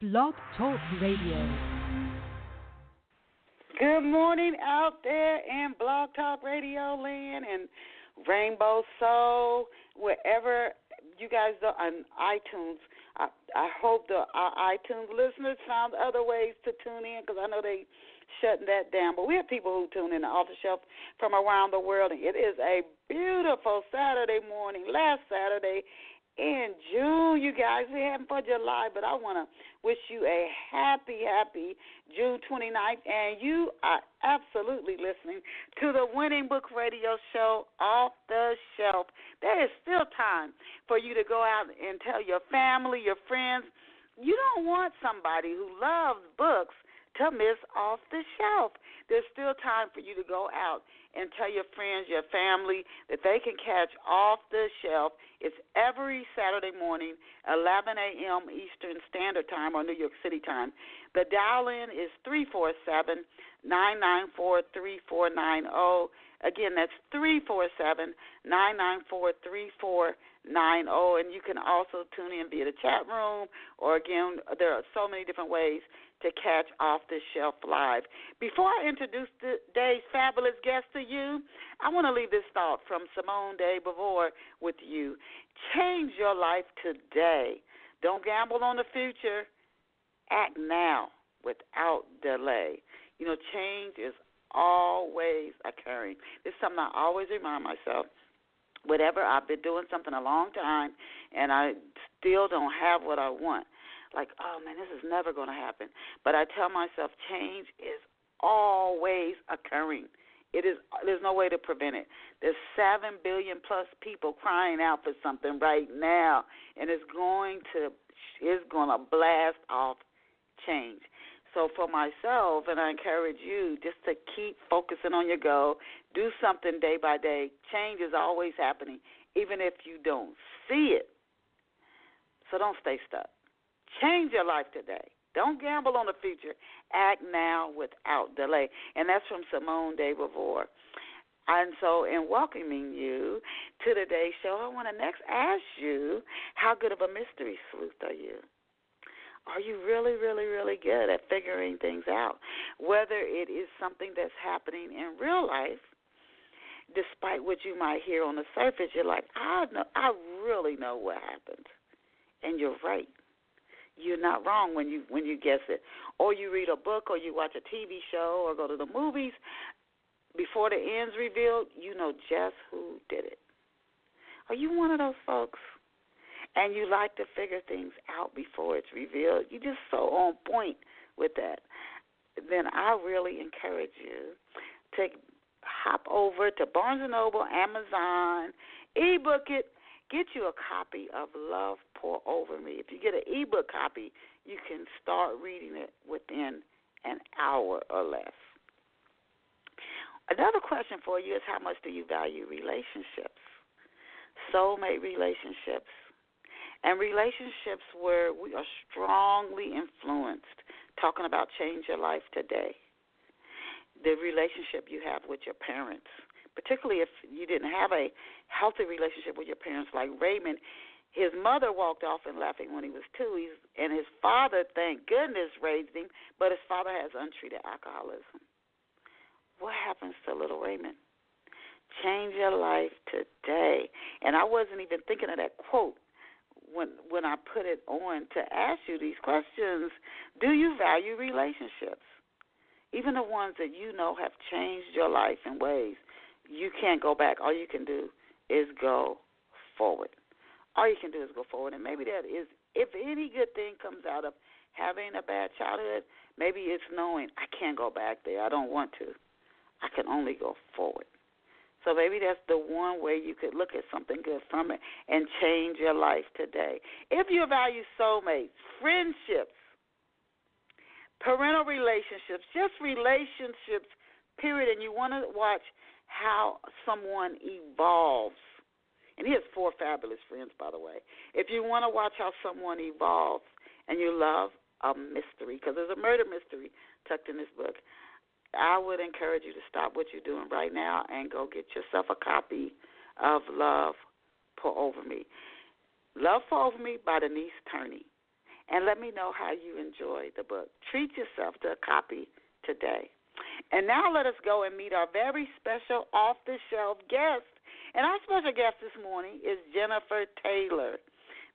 Blog Talk Radio. Good morning out there in Blog Talk Radio land and Rainbow Soul, wherever you guys are on iTunes. I hope our iTunes listeners found other ways to tune in because I know they shutting that down. But we have people who tune in off the shelf from around the world, and it is a beautiful Saturday morning, last Saturday in June, you guys. We're having for July, but I want to wish you a happy June 29th, and you are absolutely listening to the Winning Book Radio Show, Off the Shelf. There is still time for you to go out and tell your family, your friends. You don't want somebody who loves books to miss Off the Shelf. There's still time for you to go out and tell your friends, your family, that they can catch Off the Shelf. It's every Saturday morning, 11 a.m. Eastern Standard Time or New York City time. The dial-in is 347-994-3490. Again, that's 347-994-3490. And you can also tune in via the chat room, or again, there are so many different ways to catch Off the Shelf live. Before I introduce today's fabulous guest to you, I want to leave this thought from Simone de Beauvoir with you. Change your life today. Don't gamble on the future. Act now without delay. You know, change is always occurring. This is something I always remind myself. Whatever, I've been doing something a long time, and I still don't have what I want. Like, oh, man, this is never going to happen. But I tell myself change is always occurring. There's no way to prevent it. There's 7 billion plus people crying out for something right now, and it's going to blast off change. So for myself, and I encourage you just to keep focusing on your goal, do something day by day. Change is always happening, even if you don't see it. So don't stay stuck. Change your life today. Don't gamble on the future. Act now without delay. And that's from Simone de Beauvoir. And so in welcoming you to today's show, I want to next ask you, how good of a mystery sleuth are you? Are you really, really, really good at figuring things out? Whether it is something that's happening in real life, despite what you might hear on the surface, you're like, I really know what happened. And you're right. You're not wrong when you guess it. Or you read a book, or you watch a TV show, or go to the movies. Before the end's revealed, you know just who did it. Are you one of those folks? And you like to figure things out before it's revealed? You're just so on point with that. Then I really encourage you to hop over to Barnes & Noble, Amazon, ebook it. Get you a copy of Love Pour Over Me. If you get an ebook copy, you can start reading it within an hour or less. Another question for you is, how much do you value relationships? Soulmate relationships. And relationships where we are strongly influenced, talking about change your life today. The relationship you have with your parents, particularly if you didn't have a healthy relationship with your parents, like Raymond. His mother walked off and laughing when he was 2, and his father, thank goodness, raised him, but his father has untreated alcoholism. What happens to little Raymond? Change your life today. And I wasn't even thinking of that quote when I put it on to ask you these questions. Do you value relationships? Even the ones that you know have changed your life in ways you can't go back. All you can do is go forward. All you can do is go forward. And maybe that is, if any good thing comes out of having a bad childhood, maybe it's knowing I can't go back there. I don't want to. I can only go forward. So maybe that's the one way you could look at something good from it and change your life today. If you value soulmates, friendships, parental relationships, just relationships, period, and you want to watch how someone evolves. And he has 4 fabulous friends, by the way. If you want to watch how someone evolves and you love a mystery, because there's a murder mystery tucked in this book, I would encourage you to stop what you're doing right now and go get yourself a copy of Love Pour Over Me. Love Pour Over Me by Denise Turney and let me know how you enjoyed the book. Treat yourself to a copy today. And now let us go and meet our very special off-the-shelf guest. And our special guest this morning is Jennifer Taylor.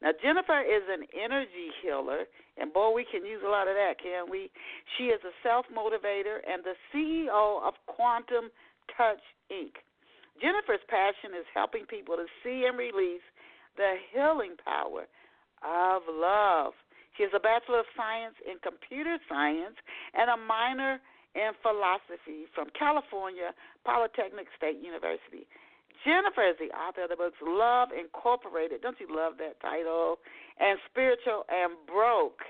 Now, Jennifer is an energy healer, and boy, we can use a lot of that, can't we? She is a self-motivator and the CEO of Quantum Touch, Inc. Jennifer's passion is helping people to see and release the healing power of love. She has a Bachelor of Science in Computer Science and a minor in philosophy from California Polytechnic State University. Jennifer is the author of the books Love Incorporated. Don't you love that title? And Spiritual and Broke.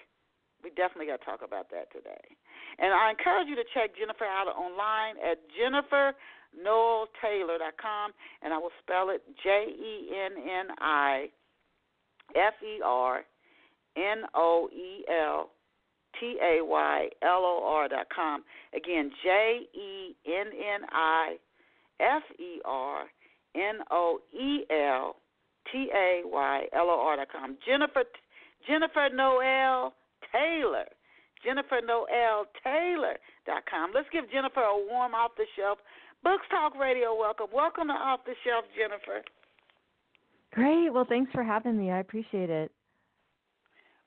We definitely got to talk about that today. And I encourage you to check Jennifer out online at JenniferNoelTaylor.com, and I will spell it JenniferNoelTaylor.com. Again, JenniferNoelTaylor.com. Jennifer Noel Taylor. JenniferNoelTaylor.com. Let's give Jennifer a warm off-the-shelf Books Talk Radio welcome. Welcome to Off the Shelf, Jennifer. Great. Well, thanks for having me. I appreciate it.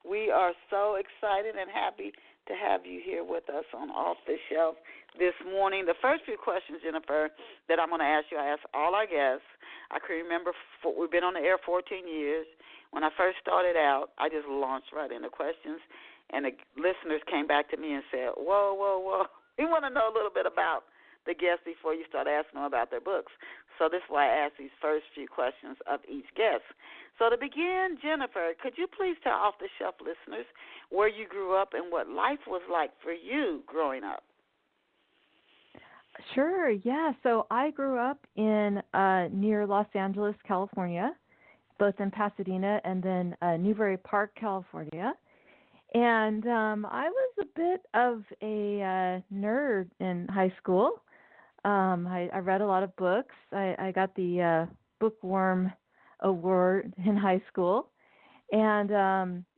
We are so excited and happy to have you here with us on Off the Shelf this morning. The first few questions, Jennifer, that I'm going to ask you, I ask all our guests. I can remember we've been on the air 14 years. When I first started out, I just launched right into questions, and the listeners came back to me and said, whoa, we want to know a little bit about the guests before you start asking them about their books. So this is why I ask these first few questions of each guest. So to begin, Jennifer, could you please tell off-the-shelf listeners where you grew up and what life was like for you growing up? Sure, yeah. So I grew up in near Los Angeles, California, both in Pasadena and then Newbury Park, California. And I was a bit of a nerd in high school. I read a lot of books. I got the Bookworm Award in high school, and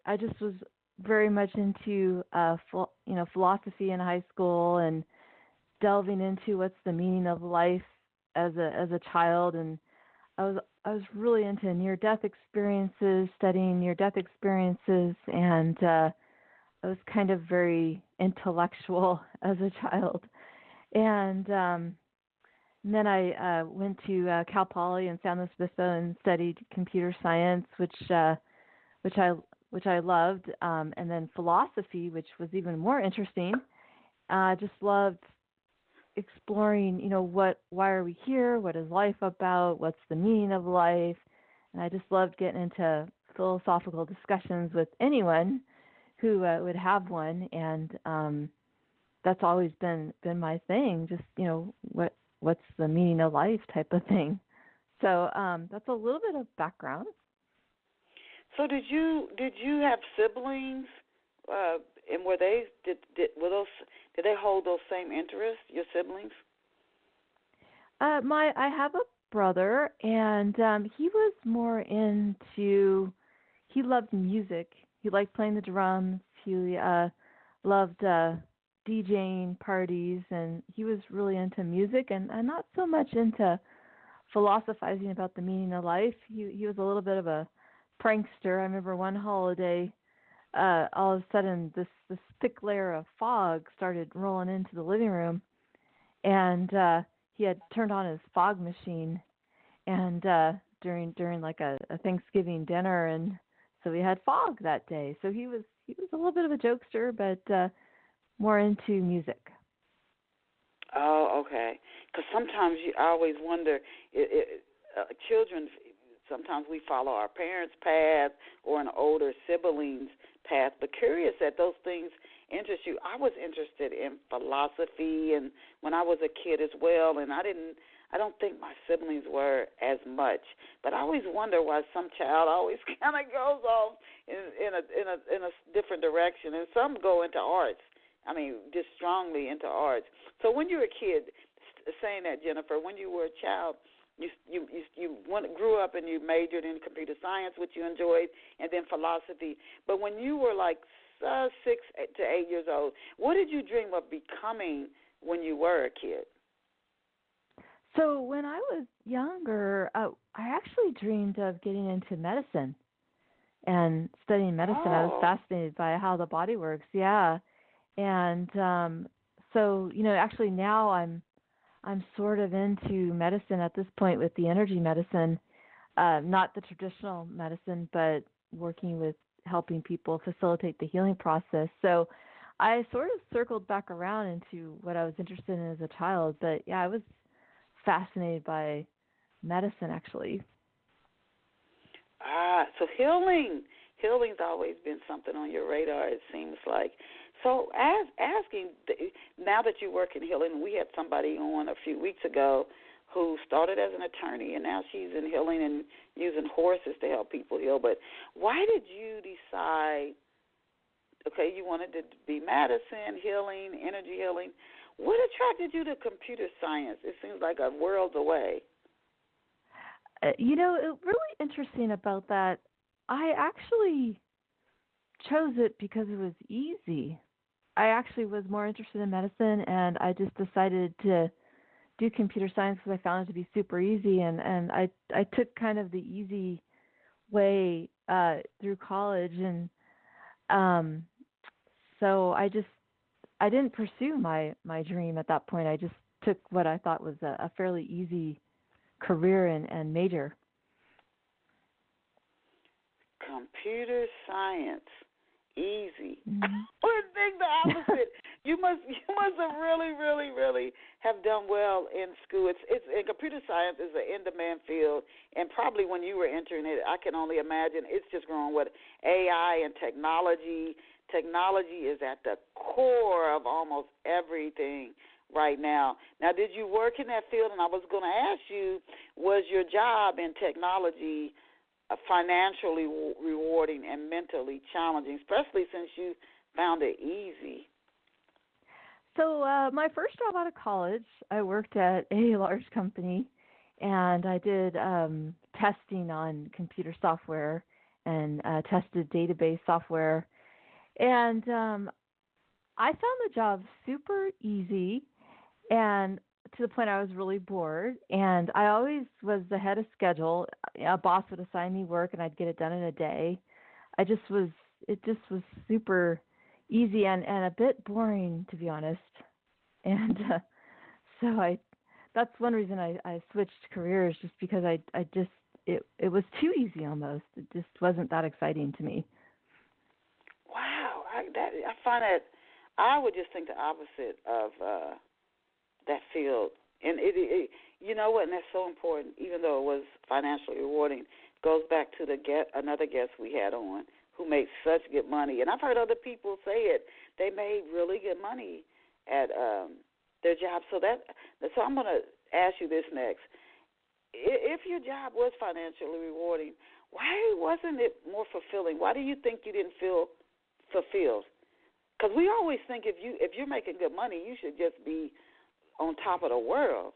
I just was very much into philosophy in high school and delving into what's the meaning of life as a child. And I was really into near-death experiences, studying near-death experiences, and I was kind of very intellectual as a child. And then I went to Cal Poly in San Luis Obispo and studied computer science, which I loved, and then philosophy, which was even more interesting. Just loved exploring, why are we here? What is life about? What's the meaning of life? And I just loved getting into philosophical discussions with anyone who would have one, and that's always been my thing. Just what's the meaning of life type of thing. So that's a little bit of background. So did you have siblings? And did they hold those same interests? Your siblings? I have a brother, and he was more into. He loved music. He liked playing the drums. He loved DJing parties, and he was really into music and not so much into philosophizing about the meaning of life. He was a little bit of a prankster. I remember one holiday, all of a sudden this thick layer of fog started rolling into the living room, and he had turned on his fog machine, and during like a Thanksgiving dinner, and so we had fog that day. So he was a little bit of a jokester, but more into music. Oh, okay. Because sometimes I always wonder, children, sometimes we follow our parents' path or an older sibling's path, but curious that those things interest you. I was interested in philosophy and when I was a kid as well, and I don't think my siblings were as much, but I always wonder why some child always kind of goes off in a different direction, and some go into arts. I mean, just strongly into arts. So when you were a kid, saying that, Jennifer, when you were a child, grew up and you majored in computer science, which you enjoyed, and then philosophy. But when you were like 6 to 8 years old, what did you dream of becoming when you were a kid? So when I was younger, I actually dreamed of getting into medicine and studying medicine. I was fascinated by how the body works. Yeah, and so actually now I'm sort of into medicine at this point with the energy medicine, not the traditional medicine, but working with helping people facilitate the healing process. So I sort of circled back around into what I was interested in as a child. But yeah, I was fascinated by medicine actually. So healing's always been something on your radar, it seems like. So asking, now that you work in healing, we had somebody on a few weeks ago who started as an attorney, and now she's in healing and using horses to help people heal. But why did you decide, okay, you wanted to be medicine, healing, energy healing. What attracted you to computer science? It seems like a world away. It really interesting about that, I actually chose it because it was easy. I actually was more interested in medicine, and I just decided to do computer science because I found it to be super easy, and I took kind of the easy way through college, and so I didn't pursue my dream at that point. I just took what I thought was a fairly easy career and major. Computer science, easy. Mm-hmm. I would think the opposite. You must have really have done well in school. It's and computer science is an in-demand field, and probably when you were entering it, I can only imagine it's just growing with AI and technology. Technology is at the core of almost everything right now. Now, did you work in that field? And I was going to ask you, was your job in technology financially rewarding and mentally challenging, especially since you found it easy? So my first job out of college, I worked at a large company, and I did testing on computer software and tested database software. And I found the job super easy, and to the point I was really bored. And I always was ahead of schedule. A boss would assign me work, and I'd get it done in a day. It just was super easy and a bit boring, to be honest. And so that's one reason I switched careers, just because it was too easy almost. It just wasn't that exciting to me. Wow, I find that I would just think the opposite of that field. And it you know what, and that's so important, even though it was financially rewarding, goes back to another guest we had on who made such good money. And I've heard other people say it. They made really good money at their job. So I'm going to ask you this next. If your job was financially rewarding, why wasn't it more fulfilling? Why do you think you didn't feel fulfilled? Because we always think if you're making good money, you should just be on top of the world.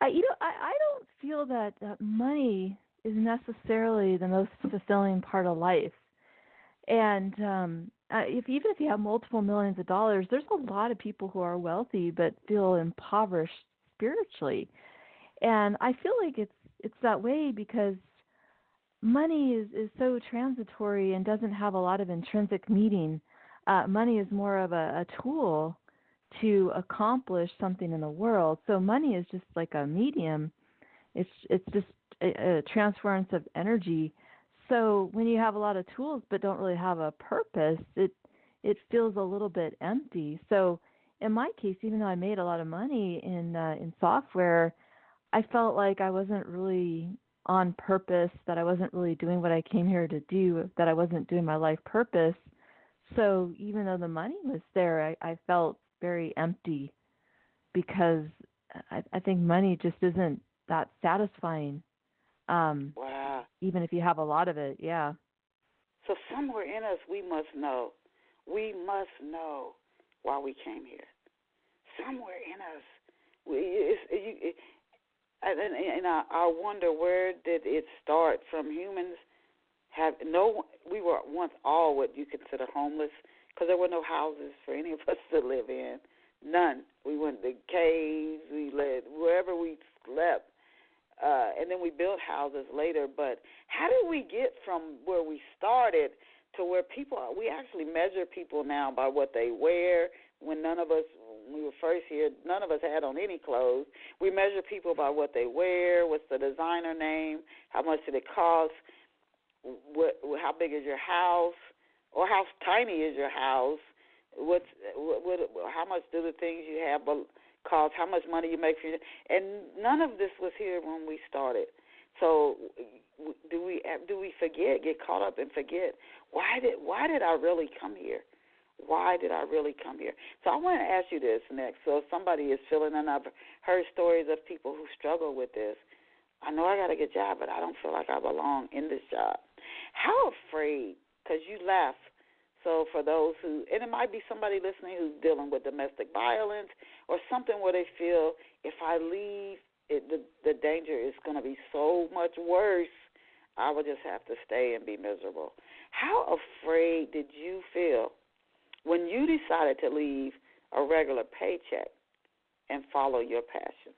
I don't feel that money is necessarily the most fulfilling part of life. And even if you have multiple millions of dollars, there's a lot of people who are wealthy but feel impoverished spiritually. And I feel like it's that way because money is so transitory and doesn't have a lot of intrinsic meaning. Money is more of a tool to accomplish something in the world. So money is just like a medium. It's just a transference of energy. So when you have a lot of tools but don't really have a purpose, it feels a little bit empty. So in my case, even though I made a lot of money in software, I felt like I wasn't really on purpose, that I wasn't really doing what I came here to do, that I wasn't doing my life purpose. So even though the money was there, I felt very empty because I think money just isn't that satisfying. Wow. Even if you have a lot of it, yeah. So somewhere in us, we must know why we came here. Somewhere in us, I wonder, where did it start? From humans we were once all what you consider homeless, because there were no houses for any of us to live in. None. We went to caves. We lived wherever we slept. And then we built houses later. But how did we get from where we started to where people are? We actually measure people now by what they wear. When we were first here, none of us had on any clothes. We measure people by what they wear, what's the designer name, how much did it cost, how big is your house, or how tiny is your house, how much do the things you have cost, how much money you make for you, and none of this was here when we started. So do we forget, get caught up and forget, why did I really come here? Why did I really come here? So I want to ask you this next. So if somebody is feeling, and I've heard stories of people who struggle with this, I know I got a good job, but I don't feel like I belong in this job. How afraid, because you left. So for those who, and it might be somebody listening who's dealing with domestic violence or something where they feel, if I leave, the danger is going to be so much worse, I will just have to stay and be miserable. How afraid did you feel when you decided to leave a regular paycheck and follow your passion?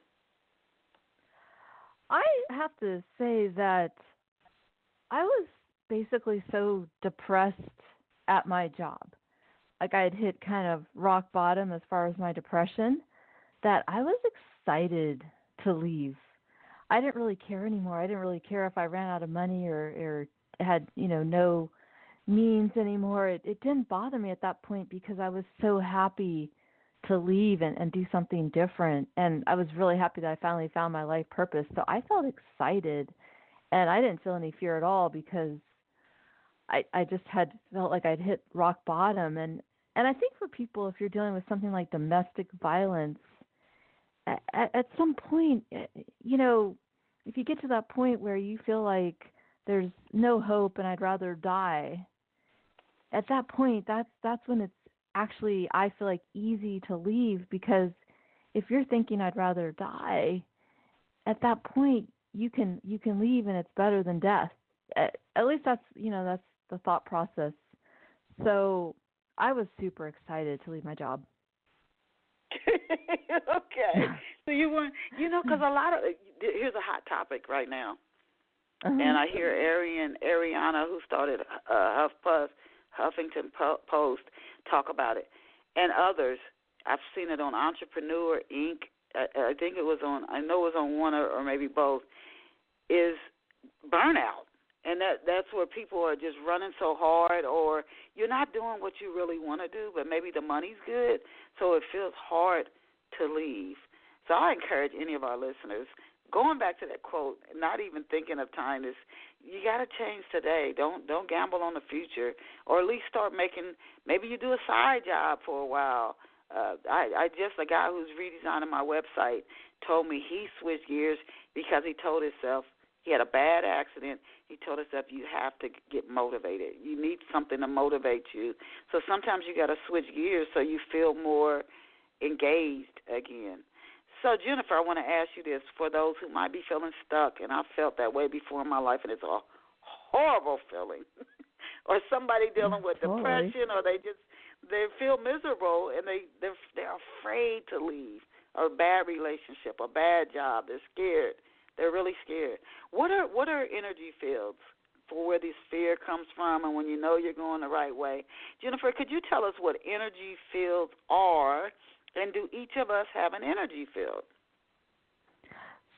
I have to say that I was basically so depressed at my job. Like I had hit kind of rock bottom as far as my depression, that I was excited to leave. I didn't really care anymore. I didn't really care if I ran out of money or had, no means anymore. It didn't bother me at that point because I was so happy to leave and do something different. And I was really happy that I finally found my life purpose. So I felt excited, and I didn't feel any fear at all because I just had felt like I'd hit rock bottom. And I think for people, if you're dealing with something like domestic violence, at some point, if you get to that point where you feel like there's no hope and I'd rather die, at that point, that's when it's actually, I feel like, easy to leave, because if you're thinking I'd rather die, at that point you can leave and it's better than death. At least that's the thought process. So I was super excited to leave my job. Okay. So you weren't, because here's a hot topic right now. And I hear Ariana, who started Huffington Post, talk about it, and others. I've seen it on Entrepreneur Inc. I think it was on one or maybe both, is burnout. And that's where people are just running so hard, or you're not doing what you really want to do, but maybe the money's good, so it feels hard to leave. So I encourage any of our listeners, going back to that quote, not even thinking of time, is you got to change today. Don't gamble on the future, or at least start making, maybe you do a side job for a while. A guy who's redesigning my website told me he switched gears because he told himself he had a bad accident. He told himself you have to get motivated. You need something to motivate you. So sometimes you got to switch gears so you feel more engaged again. So, Jennifer, I want to ask you this. For those who might be feeling stuck, and I felt that way before in my life, and it's a horrible feeling, or somebody dealing with depression, or they feel miserable, and they're afraid to leave, or a bad relationship, a bad job. They're scared. They're really scared. What are energy fields for where this fear comes from, and when you know you're going the right way? Jennifer, could you tell us what energy fields are? And do each of us have an energy field?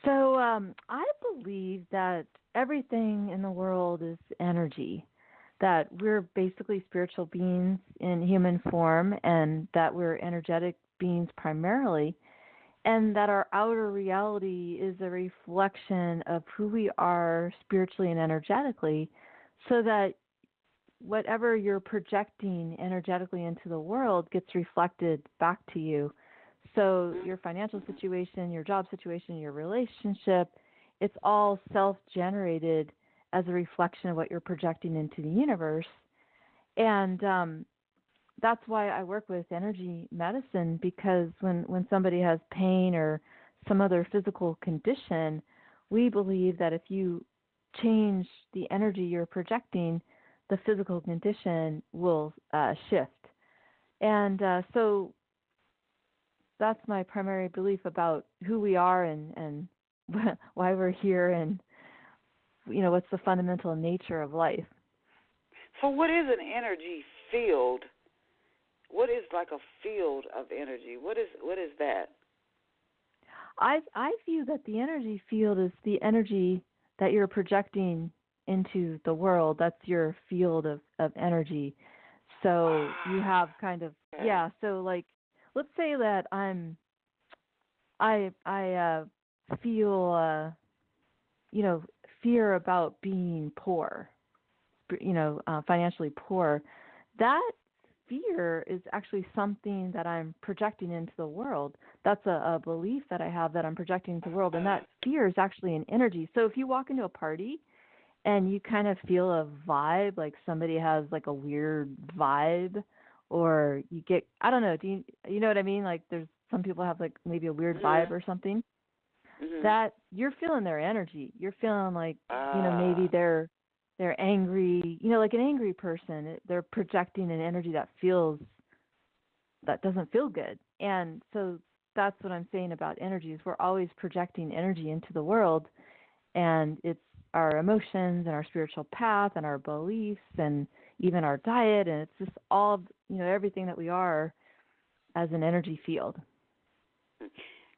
So I believe that everything in the world is energy, that we're basically spiritual beings in human form, and that we're energetic beings primarily, and that our outer reality is a reflection of who we are spiritually and energetically, so that whatever you're projecting energetically into the world gets reflected back to you. So your financial situation, your job situation, your relationship, it's all self-generated as a reflection of what you're projecting into the universe. And that's why I work with energy medicine, because when somebody has pain or some other physical condition, we believe that if you change the energy you're projecting, the physical condition will shift. And so that's my primary belief about who we are and why we're here, and what's the fundamental nature of life. So what is an energy field? What is like a field of energy? What is that? I view that the energy field is the energy that you're projecting into the world. That's your field of energy. So you have kind of, so like, let's say that I feel, fear about being poor, financially poor. That fear is actually something that I'm projecting into the world. That's a belief that I have that I'm projecting into the world, and that fear is actually an energy. So if you walk into a party and you kind of feel a vibe, like somebody has like a weird vibe, or you get, I don't know, do you know what I mean? Like there's some people have like maybe a weird vibe or something. That you're feeling their energy. You're feeling like, maybe they're angry, like an angry person. They're projecting an energy that doesn't feel good. And so that's what I'm saying about energies. We're always projecting energy into the world, and it's our emotions and our spiritual path and our beliefs and even our diet, and it's just all, everything that we are as an energy field.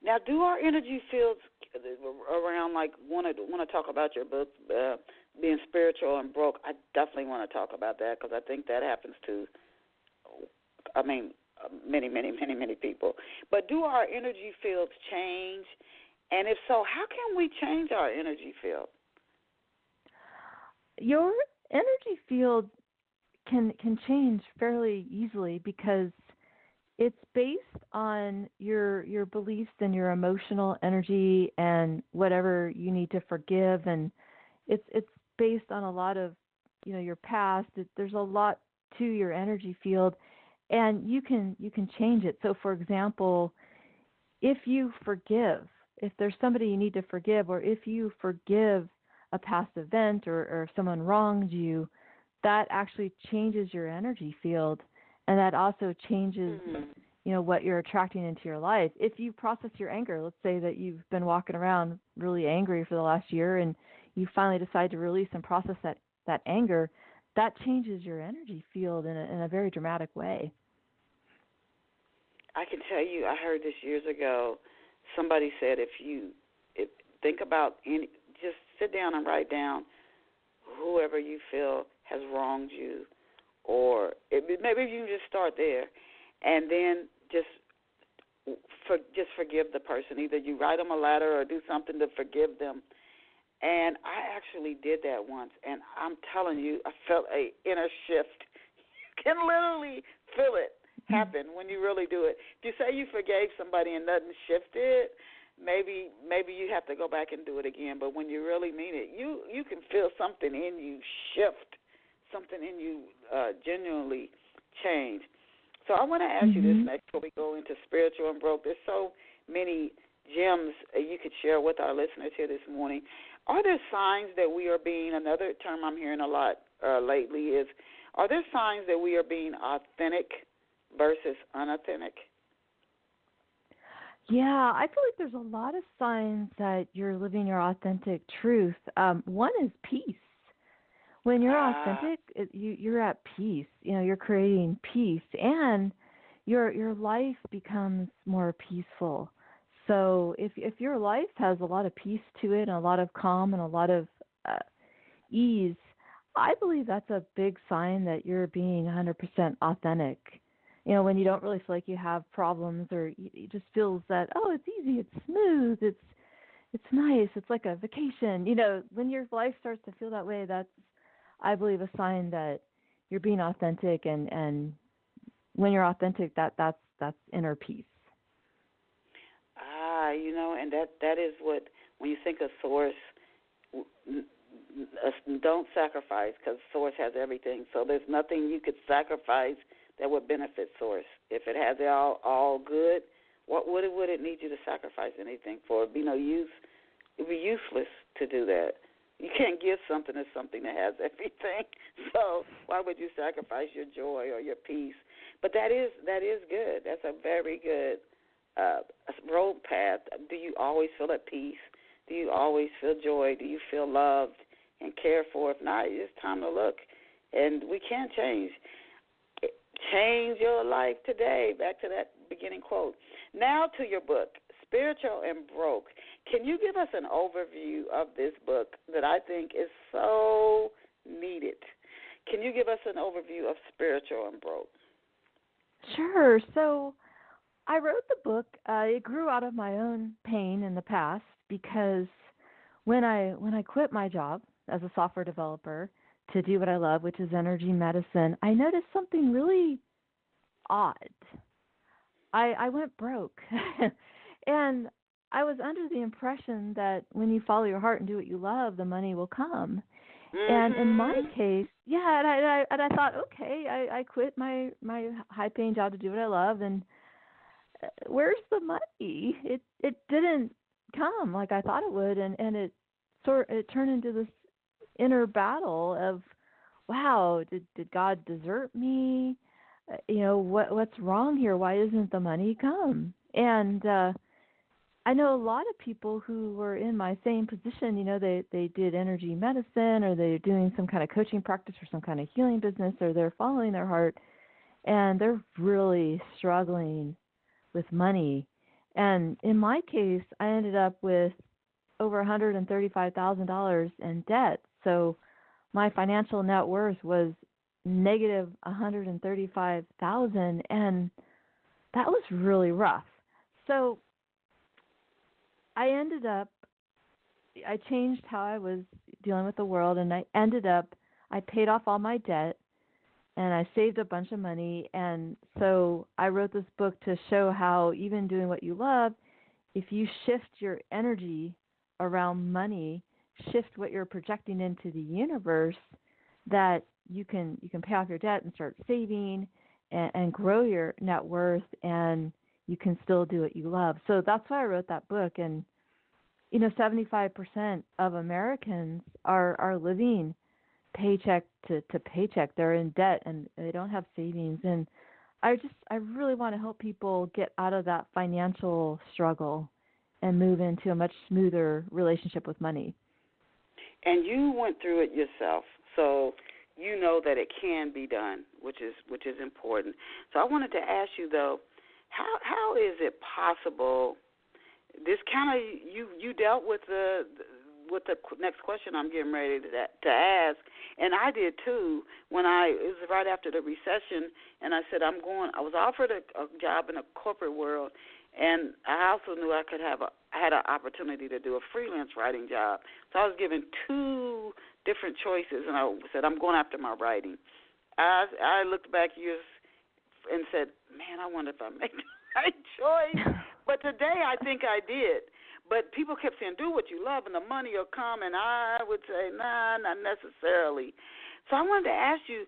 Now, do our energy fields around, like, want to talk about your book, being spiritual and broke? I definitely want to talk about that, because I think that happens to, many, many, many, many people. But do our energy fields change? And if so, how can we change our energy field? Your energy field can change fairly easily, because it's based on your beliefs and your emotional energy and whatever you need to forgive, and it's based on a lot of your past. There's a lot to your energy field, and you can change it. So, for example, if you forgive, if there's somebody you need to forgive, or if you forgive a past event, or if someone wronged you, that actually changes your energy field. And that also changes, what you're attracting into your life. If you process your anger, let's say that you've been walking around really angry for the last year, and you finally decide to release and process that anger, that changes your energy field in a very dramatic way. I can tell you, I heard this years ago. Somebody said, if think about just sit down and write down whoever you feel has wronged you, or maybe you can just start there, and then just forgive the person. Either you write them a letter or do something to forgive them. And I actually did that once, and I'm telling you, I felt an inner shift. You can literally feel it happen when you really do it. If you say you forgave somebody and nothing shifted, maybe you have to go back and do it again. But when you really mean it, you can feel something in you shift, something in you genuinely change. So I want to ask you this next before we go into spiritual and broke. There's so many gems you could share with our listeners here this morning. Are there signs that we are being, another term I'm hearing a lot lately is, are there signs that we are being authentic versus unauthentic? Yeah, I feel like there's a lot of signs that you're living your authentic truth. One is peace. When you're authentic, you're at peace. You're creating peace, and your life becomes more peaceful. So if your life has a lot of peace to it, and a lot of calm, and a lot of ease, I believe that's a big sign that you're being 100% authentic. When you don't really feel like you have problems, or it just feels that, it's easy, it's smooth, it's nice, it's like a vacation. When your life starts to feel that way, that's, I believe, a sign that you're being authentic, and when you're authentic, that's inner peace. And that is what, when you think of Source, don't sacrifice, because Source has everything. So there's nothing you could sacrifice that would benefit Source. If it has it all good, What would it need you to sacrifice anything for? It'd be no use. It'd be useless to do that. You can't give something to something that has everything. So why would you sacrifice your joy or your peace? But that is good. That's a very good road path. Do you always feel at peace? Do you always feel joy? Do you feel loved and cared for? If not, it's time to look. And we can change your life today. Back to that beginning quote. Now to your book, Spiritual and Broke. Can you give us an overview of this book that I think is so needed? Can you give us an overview of Spiritual and Broke? Sure. So I wrote the book. It grew out of my own pain in the past because when I quit my job as a software developer to do what I love, which is energy medicine, I noticed something really odd. I went broke. And I was under the impression that when you follow your heart and do what you love, the money will come. Mm-hmm. And in my case, yeah, and I thought, okay, I quit my high-paying job to do what I love, and where's the money? It didn't come like I thought it would, and it turned into this inner battle of, wow, did God desert me? What's wrong here? Why isn't the money come? And I know a lot of people who were in my same position. They did energy medicine, or they're doing some kind of coaching practice or some kind of healing business, or they're following their heart, and they're really struggling with money. And in my case, I ended up with over $135,000 in debt. So my financial net worth was negative $135,000, and that was really rough. So I changed how I was dealing with the world, and I paid off all my debt, and I saved a bunch of money. And so I wrote this book to show how even doing what you love, if you shift your energy around money, shift what you're projecting into the universe, that you can pay off your debt and start saving and grow your net worth, and you can still do what you love. So that's why I wrote that book. And 75% of Americans are living paycheck to paycheck. They're in debt and they don't have savings. And I really want to help people get out of that financial struggle and move into a much smoother relationship with money. And you went through it yourself, so you know that it can be done, which is important. So I wanted to ask you, though, how is it possible? This kind of you dealt with the next question I'm getting ready to ask, and I did too. It was right after the recession, and I said I was offered a job in the corporate world, and I also knew I had an opportunity to do a freelance writing job. So I was given two different choices, and I said I'm going after my writing. I looked back years and said, man, I wonder if I made the right choice. But today I think I did. But people kept saying, do what you love and the money will come. And I would say, nah, not necessarily. So I wanted to ask you,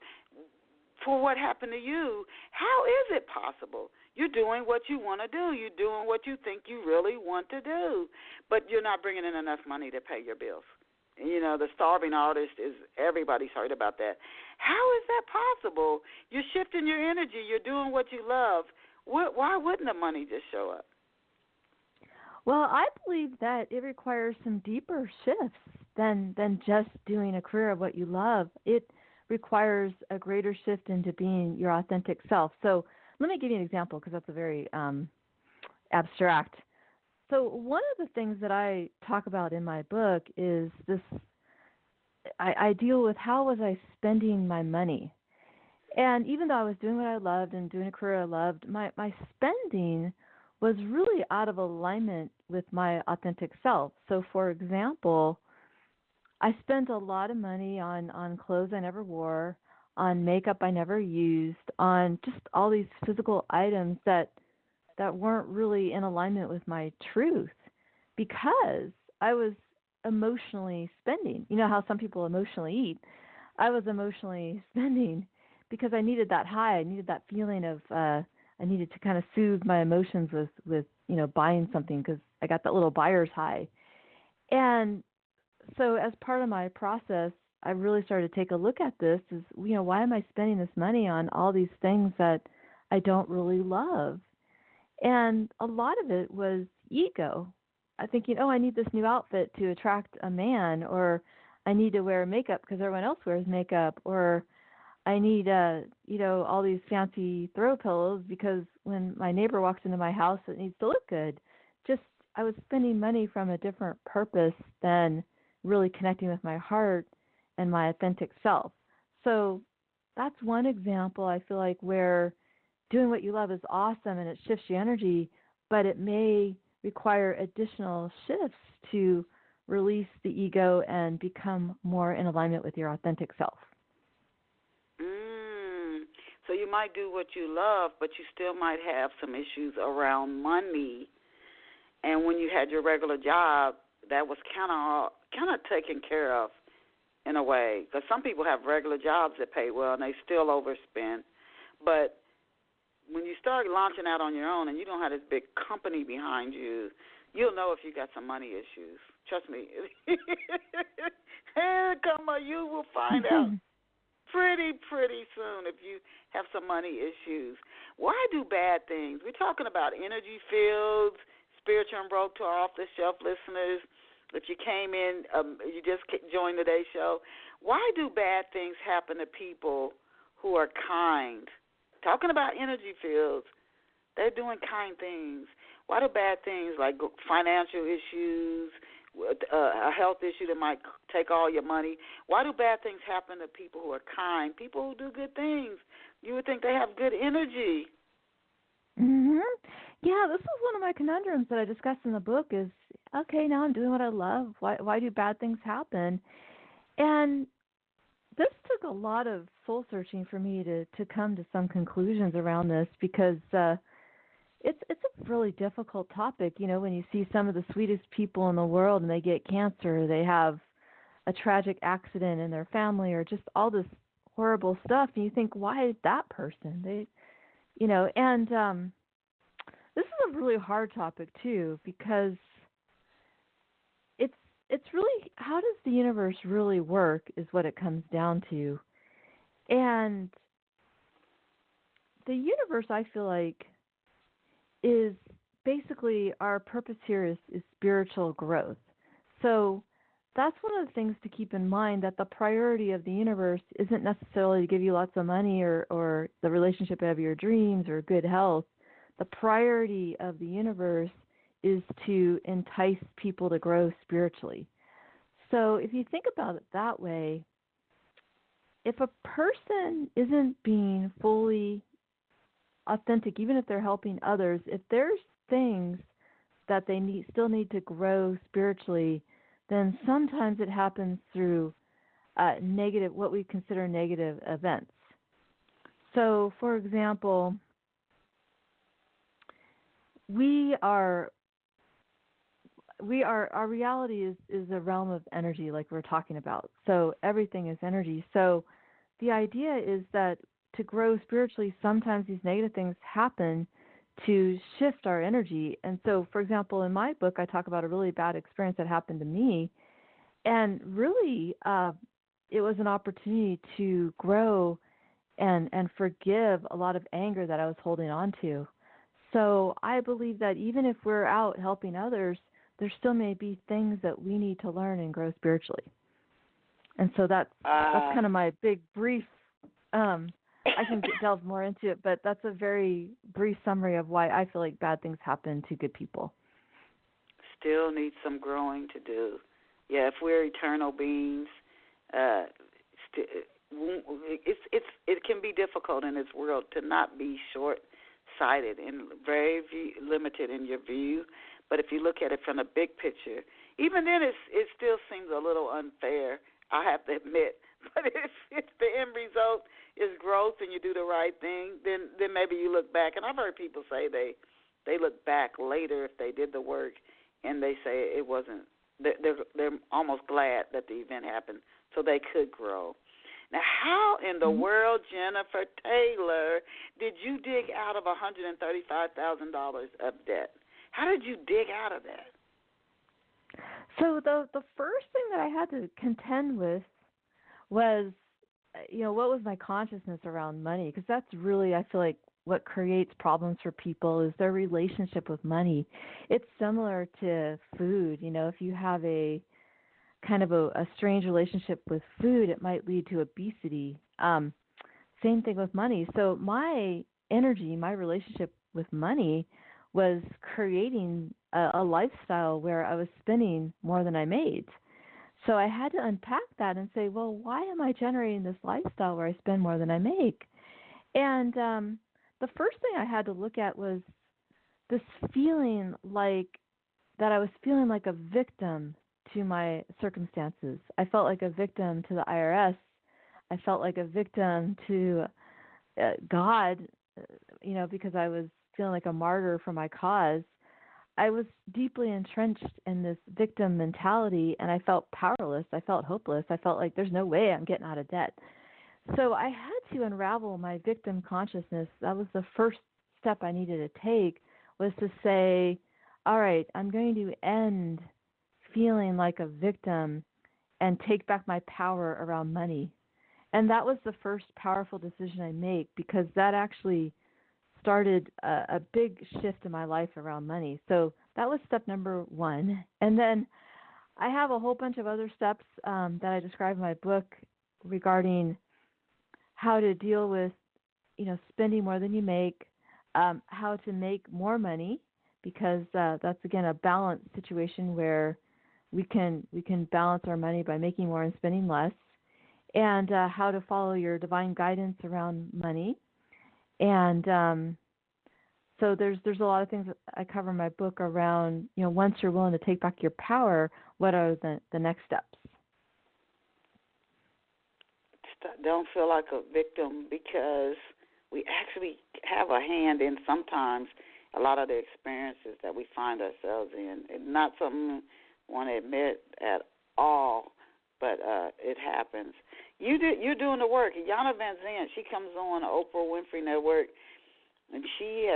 for what happened to you, how is it possible? You're doing what you want to do. You're doing what you think you really want to do. But you're not bringing in enough money to pay your bills. The starving artist everybody's heard about that. How is that possible? You're shifting your energy. You're doing what you love. Why wouldn't the money just show up? Well, I believe that it requires some deeper shifts than just doing a career of what you love. It requires a greater shift into being your authentic self. So let me give you an example, because that's a very abstract. So one of the things that I talk about in my book is this. I deal with how was I spending my money. And even though I was doing what I loved and doing a career I loved, my spending was really out of alignment with my authentic self. So, for example, I spent a lot of money on clothes I never wore, on makeup I never used, on just all these physical items that weren't really in alignment with my truth, because I was emotionally spending. You know how some people emotionally eat? I was emotionally spending because I needed that high. I needed that feeling of I needed to kind of soothe my emotions with buying something because I got that little buyer's high. And so as part of my process, I really started to take a look at this is, why am I spending this money on all these things that I don't really love? And a lot of it was ego. I thinking, I need this new outfit to attract a man, or I need to wear makeup because everyone else wears makeup, or I need, all these fancy throw pillows because when my neighbor walks into my house, it needs to look good. Just, I was spending money from a different purpose than really connecting with my heart and my authentic self. So that's one example, I feel like, where doing what you love is awesome and it shifts your energy, but it may require additional shifts to release the ego and become more in alignment with your authentic self. So you might do what you love, but you still might have some issues around money. And when you had your regular job, that was kind of taken care of in a way. Because some people have regular jobs that pay well and they still overspend. But when you start launching out on your own and you don't have this big company behind you, you'll know if you got some money issues. Trust me. You will find out pretty soon if you have some money issues. Why do bad things? We're talking about energy fields, spiritual and broke to our off-the-shelf listeners. If you came in, you just joined today's show. Why do bad things happen to people who are kind? Talking about energy fields, they're doing kind things. Why do bad things like financial issues, a health issue that might take all your money, why do bad things happen to people who are kind, people who do good things? You would think they have good energy. Mhm. Yeah, this is one of my conundrums that I discussed in the book is, okay, now I'm doing what I love. Why do bad things happen? And this took a lot of soul searching for me to come to some conclusions around this because it's a really difficult topic. When you see some of the sweetest people in the world and they get cancer, they have a tragic accident in their family, or just all this horrible stuff, and you think, why that person? And this is a really hard topic too because it's really, how does the universe really work is what it comes down to. And the universe, I feel like, is basically our purpose here is spiritual growth. So that's one of the things to keep in mind, that the priority of the universe isn't necessarily to give you lots of money or the relationship of your dreams or good health. The priority of the universe is to entice people to grow spiritually. So if you think about it that way, if a person isn't being fully authentic, even if they're helping others, if there's things that they still need to grow spiritually, then sometimes it happens through negative, what we consider negative events. So, for example, our reality is a realm of energy, like we're talking about. So everything is energy. So the idea is that to grow spiritually, sometimes these negative things happen to shift our energy. And so, for example, in my book, I talk about a really bad experience that happened to me. And really, it was an opportunity to grow and forgive a lot of anger that I was holding on to. So I believe that even if we're out helping others, there still may be things that we need to learn and grow spiritually. And so that's kind of my big brief, I can delve more into it, but that's a very brief summary of why I feel like bad things happen to good people. Still need some growing to do. Yeah, if we're eternal beings, it can be difficult in this world to not be short-sighted and very limited in your view. But if you look at it from the big picture, even then it still seems a little unfair, I have to admit. But if the end result is growth and you do the right thing, then maybe you look back. And I've heard people say they look back later if they did the work and they say it wasn't. They're almost glad that the event happened so they could grow. Now, how in the world, Jennifer Taylor, did you dig out of $135,000 of debt? How did you dig out of that? So the first thing that I had to contend with was, what was my consciousness around money? Because that's really, I feel like, what creates problems for people is their relationship with money. It's similar to food. If you have a kind of a strange relationship with food, it might lead to obesity. Same thing with money. So my energy, my relationship with money was creating a lifestyle where I was spending more than I made. So I had to unpack that and say, well, why am I generating this lifestyle where I spend more than I make? And the first thing I had to look at was this feeling like that I was feeling like a victim to my circumstances. I felt like a victim to the IRS. I felt like a victim to God, because I was feeling like a martyr for my cause. I was deeply entrenched in this victim mentality, and I felt powerless. I felt hopeless. I felt like there's no way I'm getting out of debt. So I had to unravel my victim consciousness. That was the first step I needed to take, was to say, all right, I'm going to end feeling like a victim and take back my power around money. And that was the first powerful decision I made, because that actually started a big shift in my life around money. So that was step number one. And then I have a whole bunch of other steps that I describe in my book regarding how to deal with, spending more than you make, how to make more money, because that's, again, a balanced situation where we can balance our money by making more and spending less, and how to follow your divine guidance around money. And so there's a lot of things that I cover in my book around, once you're willing to take back your power, what are the next steps? Don't feel like a victim, because we actually have a hand in sometimes a lot of the experiences that we find ourselves in. It's not something I want to admit at all, but it happens. You're doing the work. Yana Van Zandt, she comes on the Oprah Winfrey Network, and she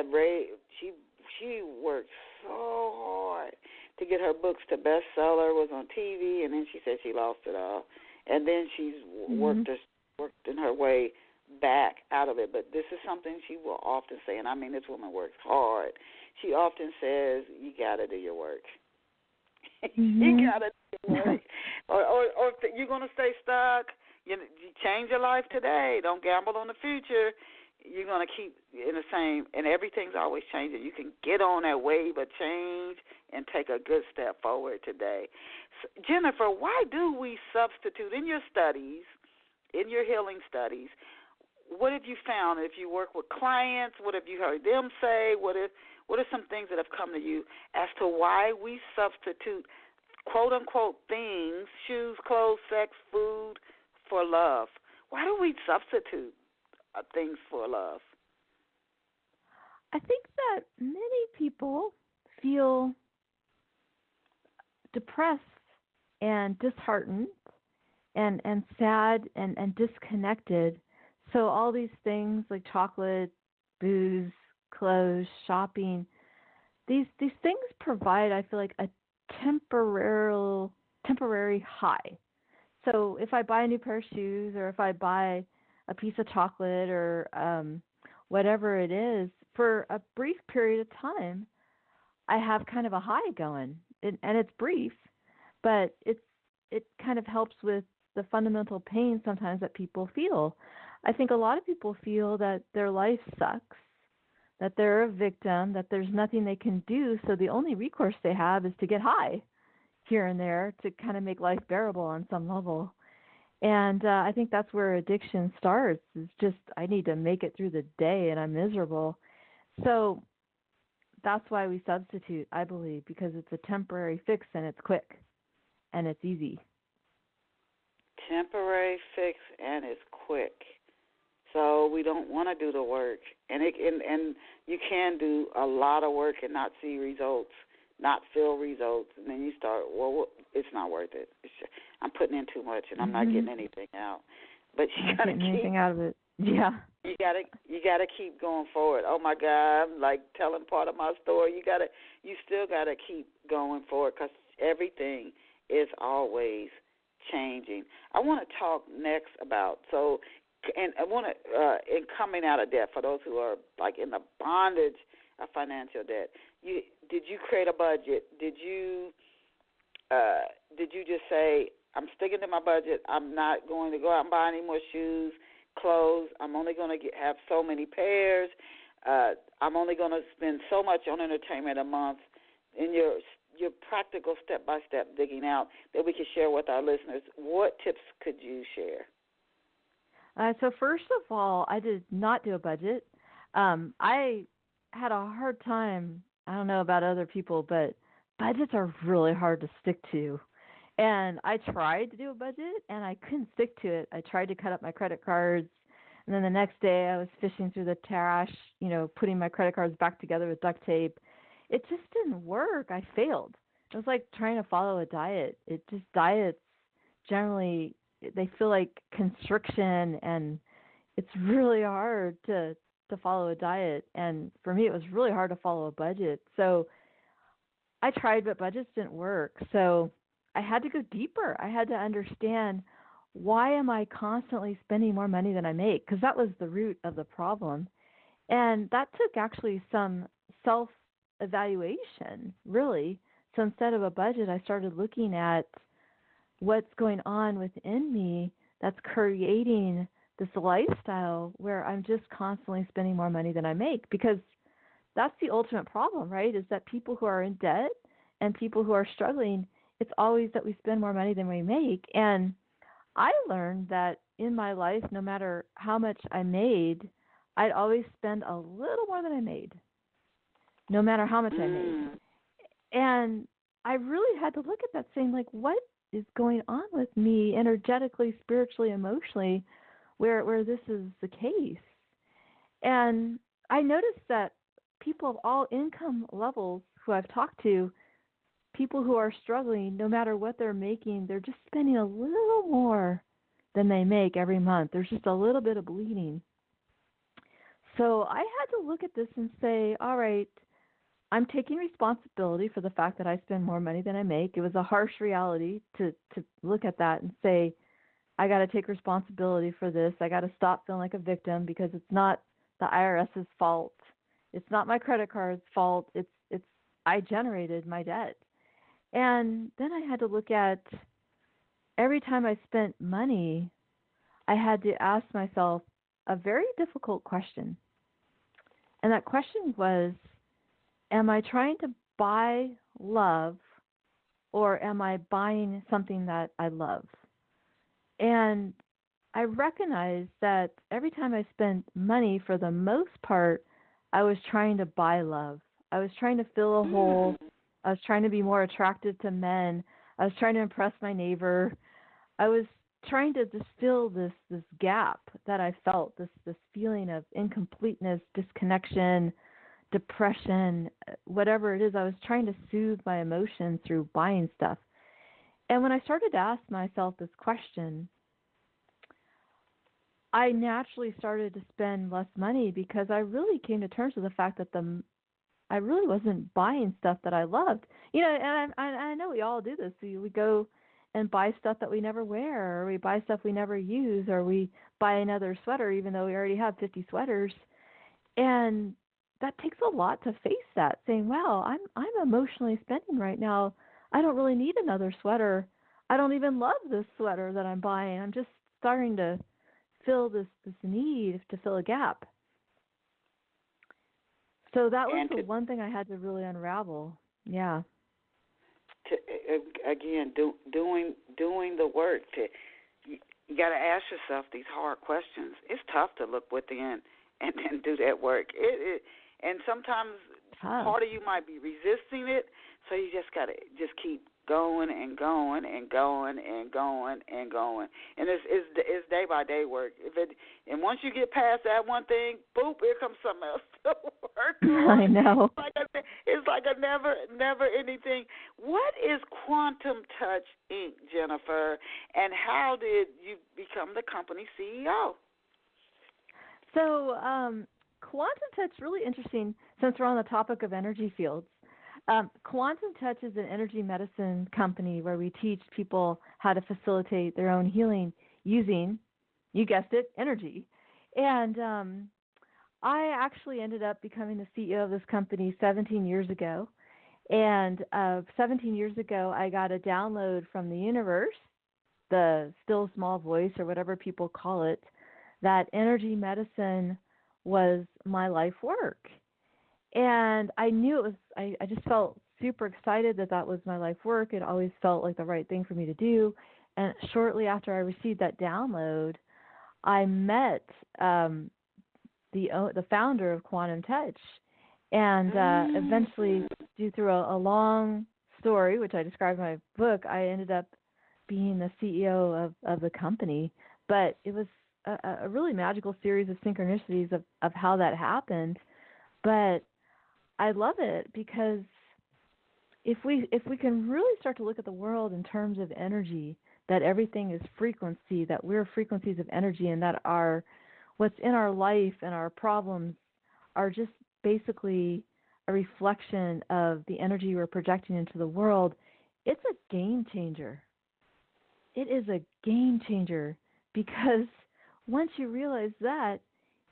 worked so hard to get her books to bestseller, was on TV, and then she said she lost it all. And then she's worked in her way back out of it. But this is something she will often say, and I mean, this woman works hard. She often says, you got to do your work. You got to do your work. or if you're going to stay stuck, you change your life today. Don't gamble on the future. You're going to keep in the same, and everything's always changing. You can get on that wave of change and take a good step forward today. So, Jennifer, why do we substitute in your studies, in your healing studies? What have you found? If you work with clients, what have you heard them say? What are some things that have come to you as to why we substitute quote-unquote things, shoes, clothes, sex, food, for love? Why do we substitute things for love? I think that many people feel depressed and disheartened and sad and disconnected. So all these things like chocolate, booze, clothes, shopping, these things provide, I feel like, a temporary high. So if I buy a new pair of shoes, or if I buy a piece of chocolate, or whatever it is, for a brief period of time, I have kind of a high going, and it's brief, but it kind of helps with the fundamental pain sometimes that people feel. I think a lot of people feel that their life sucks, that they're a victim, that there's nothing they can do, so the only recourse they have is to get high here and there to kind of make life bearable on some level. And I think that's where addiction starts. It's just, I need to make it through the day and I'm miserable. So that's why we substitute, I believe, because it's a temporary fix and it's quick and it's easy. Temporary fix and it's quick. So we don't want to do the work. And you can do a lot of work and not see results, not feel results. And then you start, well, it's not worth it. I'm putting in too much and I'm not getting anything out. But you got to keep anything out of it. Yeah. You gotta keep going forward. Oh my God, I'm like telling part of my story. You still gotta keep going forward because everything is always changing. I want to talk next about and I want to in coming out of debt for those who are like in the bondage of financial debt. Did you create a budget? Did you just say, I'm sticking to my budget, I'm not going to go out and buy any more shoes, clothes, I'm only going to have so many pairs, I'm only going to spend so much on entertainment a month? In your practical step-by-step digging out that we can share with our listeners, what tips could you share? So first of all, I did not do a budget. I had a hard time. I don't know about other people, but budgets are really hard to stick to. And I tried to do a budget, and I couldn't stick to it. I tried to cut up my credit cards, and then the next day I was fishing through the trash, putting my credit cards back together with duct tape. It just didn't work. I failed. It was like trying to follow a diet. Diets generally, they feel like constriction, and it's really hard to follow a diet. And for me, it was really hard to follow a budget. So I tried, but budgets didn't work. So I had to go deeper. I had to understand, why am I constantly spending more money than I make? Because that was the root of the problem. And that took actually some self-evaluation, really. So instead of a budget, I started looking at what's going on within me that's creating this lifestyle where I'm just constantly spending more money than I make. Because that's the ultimate problem, right? Is that people who are in debt and people who are struggling, it's always that we spend more money than we make. And I learned that in my life, no matter how much I made, I'd always spend a little more than I made, no matter how much I made. And I really had to look at that saying, like, what is going on with me energetically, spiritually, emotionally, where this is the case? And I noticed that people of all income levels who I've talked to, people who are struggling, no matter what they're making, they're just spending a little more than they make every month. There's just a little bit of bleeding. So I had to look at this and say, all right, I'm taking responsibility for the fact that I spend more money than I make. It was a harsh reality to look at that and say, I got to take responsibility for this. I got to stop feeling like a victim, because it's not the IRS's fault. It's not my credit card's fault. It's I generated my debt. And then I had to look at, every time I spent money, I had to ask myself a very difficult question. And that question was, am I trying to buy love, or am I buying something that I love? And I recognized that every time I spent money, for the most part, I was trying to buy love. I was trying to fill a hole. I was trying to be more attractive to men. I was trying to impress my neighbor. I was trying to distill this gap that I felt, this feeling of incompleteness, disconnection, depression, whatever it is. I was trying to soothe my emotions through buying stuff. And when I started to ask myself this question, I naturally started to spend less money, because I really came to terms with the fact that I really wasn't buying stuff that I loved. And I know we all do this. We go and buy stuff that we never wear, or we buy stuff we never use, or we buy another sweater even though we already have 50 sweaters. And that takes a lot to face that, saying, wow, I'm emotionally spending right now. I don't really need another sweater. I don't even love this sweater that I'm buying. I'm just starting to fill this need to fill a gap. So that was the one thing I had to really unravel. Yeah. Doing the work. You got to ask yourself these hard questions. It's tough to look within and then do that work. And sometimes part of you might be resisting it, so you just got to just keep going and going and going and going and going. And it's day by day work. And once you get past that one thing, boop, here comes something else to work on. I know. It's like a never anything. What is Quantum Touch Inc., Jennifer, and how did you become the company CEO? So, quantum touch really interesting since we're on the topic of energy fields. Quantum Touch is an energy medicine company where we teach people how to facilitate their own healing using, you guessed it, energy. And I actually ended up becoming the CEO of this company 17 years ago. And 17 years ago, I got a download from the universe, the still small voice or whatever people call it, that energy medicine was my life work. And I knew it was, I just felt super excited that that was my life work. It always felt like the right thing for me to do. And shortly after I received that download, I met the founder of Quantum Touch, and eventually, due through a long story, which I described in my book, I ended up being the CEO of the company. But it was a really magical series of synchronicities of how that happened. But I love it because if we can really start to look at the world in terms of energy, that everything is frequency, that we're frequencies of energy, and that what's in our life and our problems are just basically a reflection of the energy we're projecting into the world, it's a game changer. It is a game changer because once you realize that,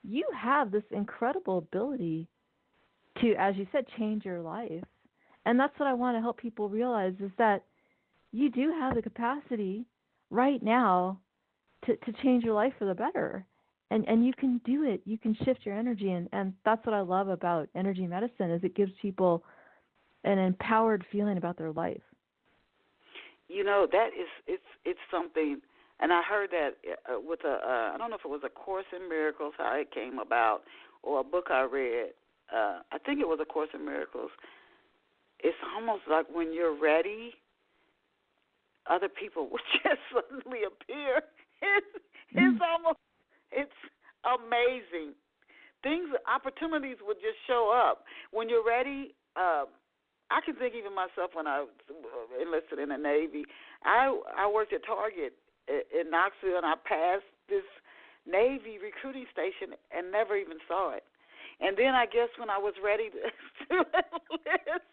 you have this incredible ability to, as you said, change your life. And that's what I want to help people realize is that you do have the capacity right now to change your life for the better. And you can do it. You can shift your energy. And that's what I love about energy medicine is it gives people an empowered feeling about their life. You know, that is, it's something, and I heard that with I don't know if it was A Course in Miracles, how it came about, or a book I read. I think it was A Course in Miracles. It's almost like when you're ready, other people will just suddenly appear. It's almost, it's amazing. Opportunities will just show up. When you're ready, I can think even myself when I enlisted in the Navy. I worked at Target in Knoxville, and I passed this Navy recruiting station and never even saw it. And then I guess when I was ready to enlist,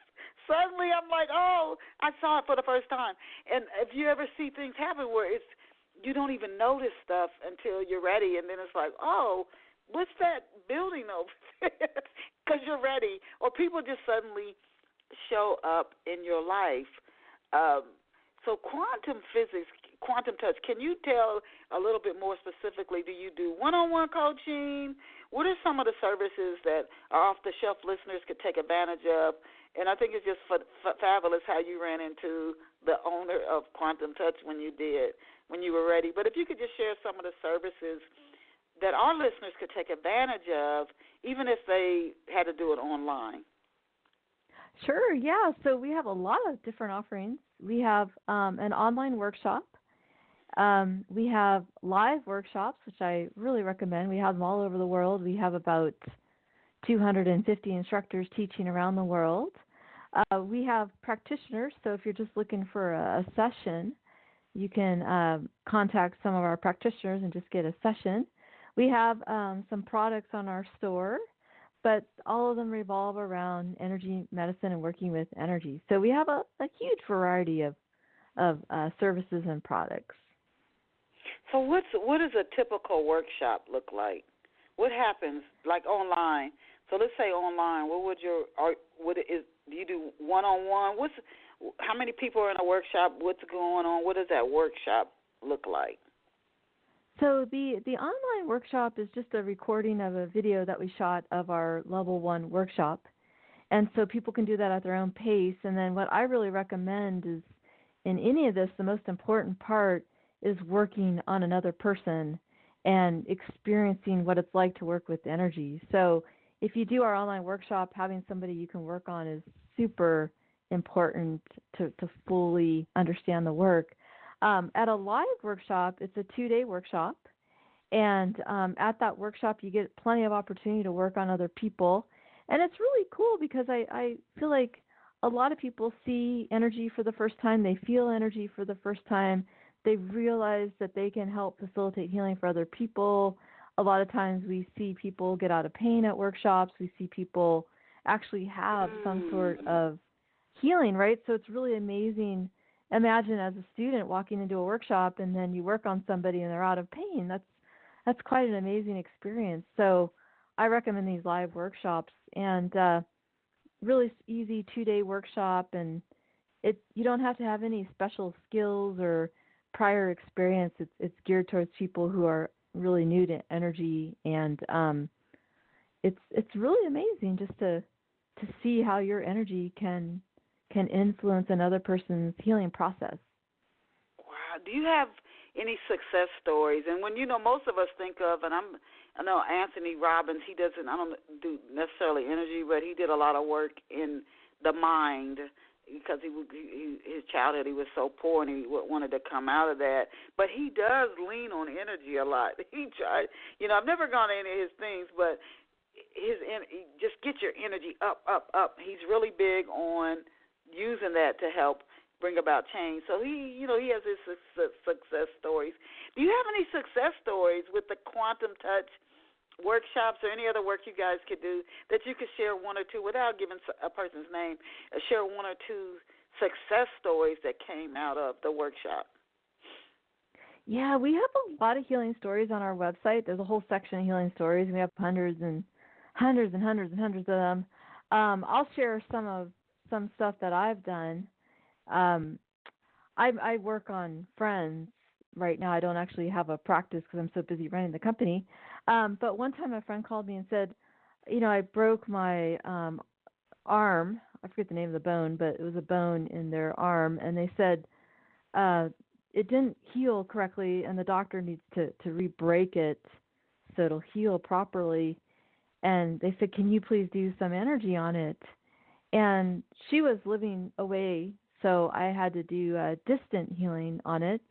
suddenly I'm like, oh, I saw it for the first time. And if you ever see things happen where you don't even notice stuff until you're ready, and then it's like, oh, what's that building over there? Because you're ready. Or people just suddenly show up in your life. So quantum physics, quantum touch, can you tell a little bit more specifically? Do you do one-on-one coaching? What are some of the services that our off-the-shelf listeners could take advantage of? And I think it's just fabulous how you ran into the owner of Quantum Touch when you were ready. But if you could just share some of the services that our listeners could take advantage of, even if they had to do it online. Sure, yeah. So we have a lot of different offerings. We have an online workshop. We have live workshops, which I really recommend. We have them all over the world. We have about 250 instructors teaching around the world. We have practitioners, so if you're just looking for a session, you can contact some of our practitioners and just get a session. We have some products on our store, but all of them revolve around energy medicine and working with energy. So we have a huge variety of services and products. So what does a typical workshop look like? What happens, like online? So let's say online, do you do one-on-one? How many people are in a workshop? What's going on? What does that workshop look like? So the online workshop is just a recording of a video that we shot of our level 1 workshop. And so people can do that at their own pace. And then what I really recommend is in any of this, the most important part is working on another person and experiencing what it's like to work with energy. So if you do our online workshop, having somebody you can work on is super important to fully understand the work. At a live workshop, it's a 2-day workshop. And at that workshop, you get plenty of opportunity to work on other people. And it's really cool because I feel like a lot of people see energy for the first time. They feel energy for the first time. They realize that they can help facilitate healing for other people. a lot of times we see people get out of pain at workshops. We see people actually have some sort of healing, right? So it's really amazing. Imagine as a student walking into a workshop and then you work on somebody and they're out of pain. That's quite an amazing experience. So I recommend these live workshops, and really easy 2-day workshop, and you don't have to have any special skills or prior experience. It's geared towards people who are really new to energy, and it's really amazing just to see how your energy can influence another person's healing process. Wow. Do you have any success stories? And when most of us think of, and I know Anthony Robbins, he doesn't, I don't do necessarily energy, but he did a lot of work in the mind because his childhood, he was so poor and he wanted to come out of that. But he does lean on energy a lot. He tried, I've never gone to any of his things, but just get your energy up, up, up. He's really big on using that to help bring about change. So he has his success stories. Do you have any success stories with the Quantum Touch workshops or any other work you guys could do that you could share one or two without giving a person's name? Share one or two success stories that came out of the workshop. Yeah, we have a lot of healing stories on our website. There's a whole section of healing stories. We have hundreds and hundreds and hundreds and hundreds of them. I'll share some stuff that I've done. I work on friends right now. I don't actually have a practice because I'm so busy running the company. But one time a friend called me and said, I broke my arm. I forget the name of the bone, but it was a bone in their arm. And they said it didn't heal correctly, and the doctor needs to re-break it so it'll heal properly. And they said, can you please do some energy on it? And she was living away, so I had to do distant healing on it.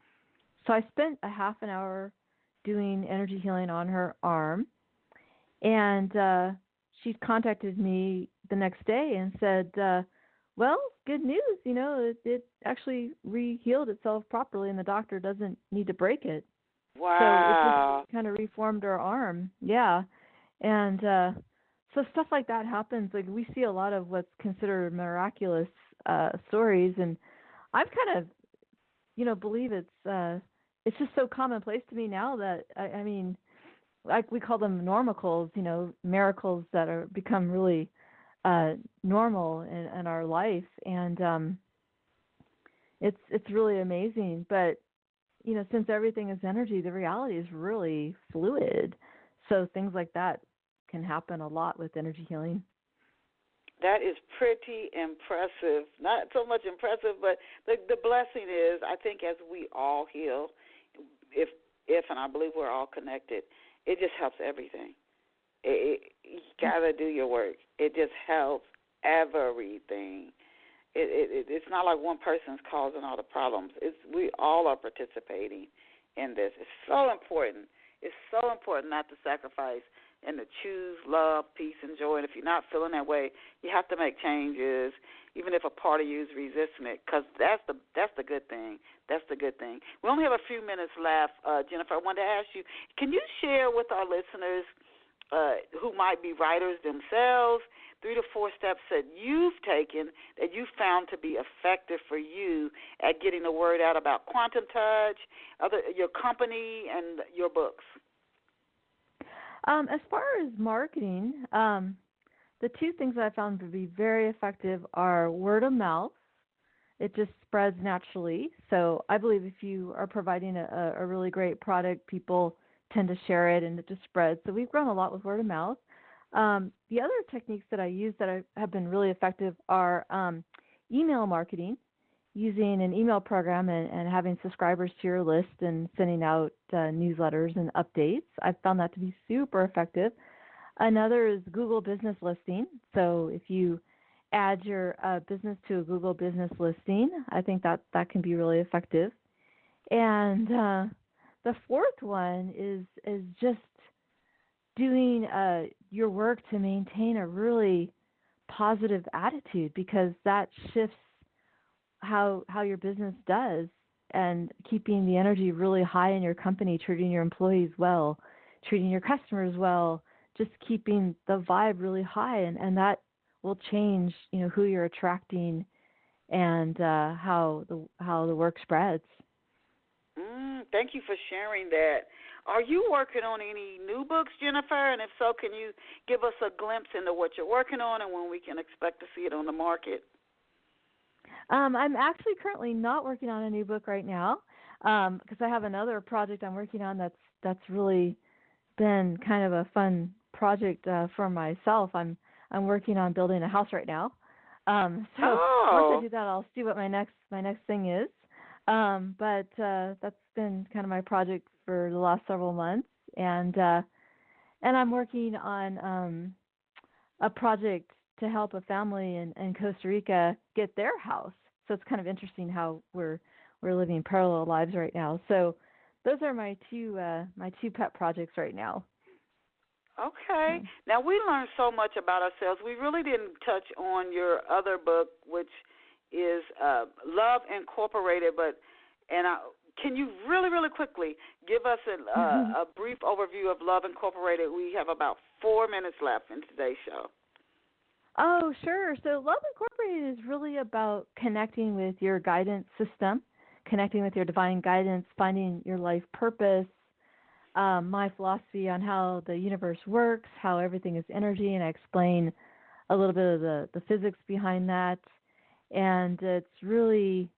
So I spent a half an hour doing energy healing on her arm. And she contacted me the next day and said, well, good news, it actually re-healed itself properly, and the doctor doesn't need to break it. Wow. So it just kind of reformed her arm. Yeah. And so stuff like that happens. Like, we see a lot of what's considered miraculous stories, and I've kind of, believe it's just so commonplace to me now that I mean, like, we call them normicals, miracles that are become really normal in our life, and it's really amazing. But since everything is energy, the reality is really fluid. So things like that can happen a lot with energy healing. That is pretty impressive. Not so much impressive, but the blessing is, I think, as we all heal, if and I believe we're all connected, it just helps everything. You got to do your work. It just helps everything. It's not like one person's causing all the problems. We all are participating in this. It's so important. It's so important not to sacrifice and to choose love, peace, and joy. And if you're not feeling that way, you have to make changes, even if a part of you is resisting it, because that's the good thing. That's the good thing. We only have a few minutes left. Jennifer, I wanted to ask you, can you share with our listeners who might be writers themselves 3 to 4 steps that you've taken that you found to be effective for you at getting the word out about Quantum Touch, your company, and your books? As far as marketing, the 2 things that I found to be very effective are word of mouth. It just spreads naturally. So I believe if you are providing a really great product, people tend to share it, and it just spreads. So we've grown a lot with word of mouth. The other techniques that I use that have been really effective are email marketing, using an email program and having subscribers to your list and sending out newsletters and updates. I've found that to be super effective. Another is Google business listing. So if you add your business to a Google business listing, I think that can be really effective. And the fourth one is just doing your work to maintain a really positive attitude, because that shifts how your business does, and keeping the energy really high in your company, treating your employees well, treating your customers well, just keeping the vibe really high, and that will change, who you're attracting and how the work spreads. Thank you for sharing that. Are you working on any new books, Jennifer? And if so, can you give us a glimpse into what you're working on and when we can expect to see it on the market? I'm actually currently not working on a new book right now because I have another project I'm working on that's really been kind of a fun project for myself. I'm working on building a house right now. Once I do that, I'll see what my next thing is. But that's been kind of my project for the last several months, and I'm working on a project to help a family in Costa Rica get their house. So it's kind of interesting how we're living parallel lives right now. So those are my two pet projects right now. Okay. Now, we learned so much about ourselves. We really didn't touch on your other book, which is Love Incorporated. Can you really, really quickly give us a brief overview of Love Incorporated? We have about 4 minutes left in today's show. Oh, sure. So Love Incorporated is really about connecting with your guidance system, connecting with your divine guidance, finding your life purpose, my philosophy on how the universe works, how everything is energy, and I explain a little bit of the physics behind that. And it's really,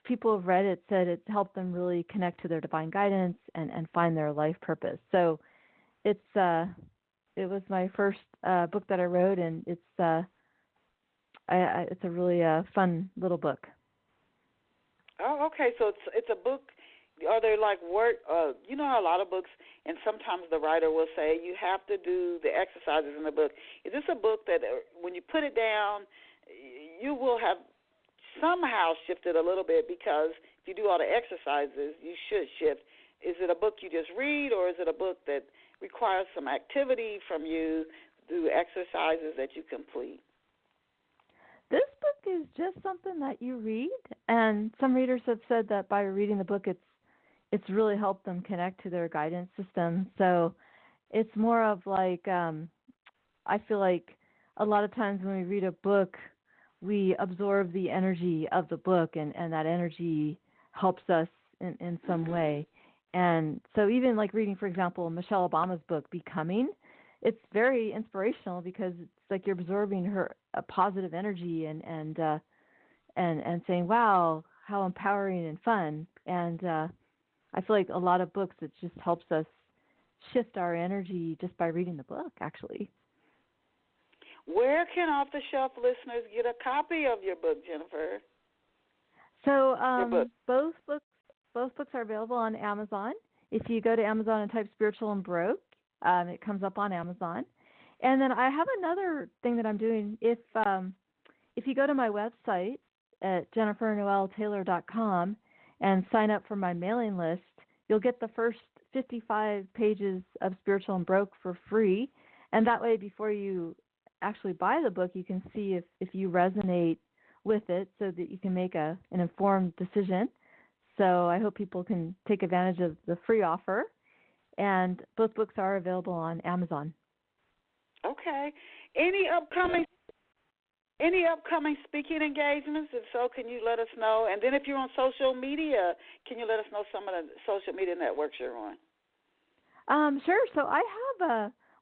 people have read it, said it's helped them really connect to their divine guidance and find their life purpose. So it was my first book that I wrote, and it's a really fun little book. Oh, okay. So it's a book. Are there like word? You know how a lot of books, and sometimes the writer will say you have to do the exercises in the book. Is this a book that when you put it down, you will have somehow shifted a little bit, because if you do all the exercises, you should shift. Is it a book you just read, or is it a book that requires some activity from you through exercises that you complete? This book is just something that you read, and some readers have said that by reading the book, it's really helped them connect to their guidance system. So it's more of like, I feel like a lot of times when we read a book, we absorb the energy of the book, and that energy helps us in some way. And so even like reading, for example, Michelle Obama's book, Becoming, it's very inspirational because it's like you're absorbing her positive energy and saying, wow, how empowering and fun. And I feel like a lot of books, it just helps us shift our energy just by reading the book, actually. Where can off-the-shelf listeners get a copy of your book, Jennifer? So both books are available on Amazon. If you go to Amazon and type Spiritual and Broke, it comes up on Amazon. And then I have another thing that I'm doing. If you go to my website at jennifernoeltaylor.com and sign up for my mailing list, you'll get the first 55 pages of Spiritual and Broke for free. And that way, before you actually buy the book, you can see if you resonate with it so that you can make an informed decision. So I hope people can take advantage of the free offer. And both books are available on Amazon. Okay. Any upcoming speaking engagements? If so, can you let us know? And then if you're on social media, can you let us know some of the social media networks you're on? Sure. So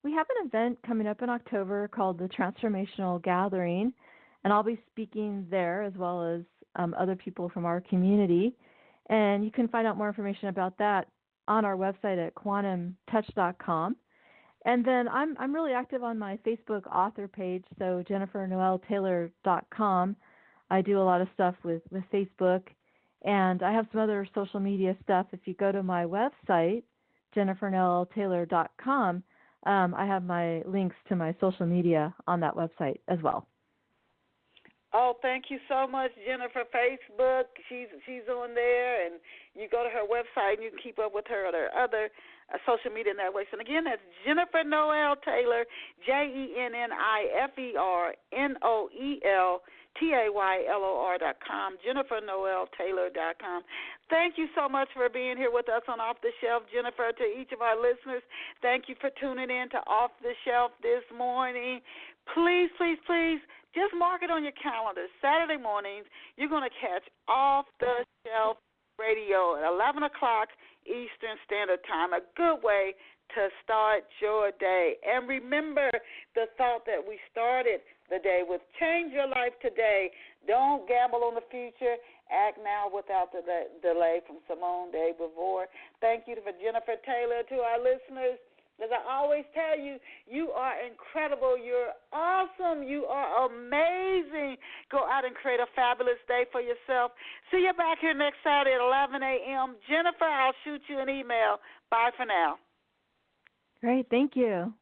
we have an event coming up in October called the Transformational Gathering, and I'll be speaking there as well as other people from our community. And you can find out more information about that on our website at quantumtouch.com. And then I'm really active on my Facebook author page, so jennifernoeltaylor.com. I do a lot of stuff with Facebook, and I have some other social media stuff. If you go to my website, jennifernoeltaylor.com, I have my links to my social media on that website as well. Oh, thank you so much, Jennifer. Facebook, she's on there, and you go to her website and you can keep up with her other social media networks. And again, that's Jennifer Noel Taylor, JenniferNoel TAYLOR.com, JenniferNoelTaylor.com. Thank you so much for being here with us on Off the Shelf, Jennifer. To each of our listeners, thank you for tuning in to Off the Shelf this morning. Please, please, please, just mark it on your calendar. Saturday mornings, you're going to catch Off the Shelf Radio at 11 o'clock Eastern Standard Time, a good way to start your day. And remember the thought that we started the day with: change your life today. Don't gamble on the future. Act now without delay, from Simone de Beauvoir. Thank you for Jennifer Taylor. To our listeners, as I always tell you, you are incredible. You're awesome. You are amazing. Go out and create a fabulous day for yourself. See you back here next Saturday at 11 a.m. Jennifer, I'll shoot you an email. Bye for now. Great. Thank you.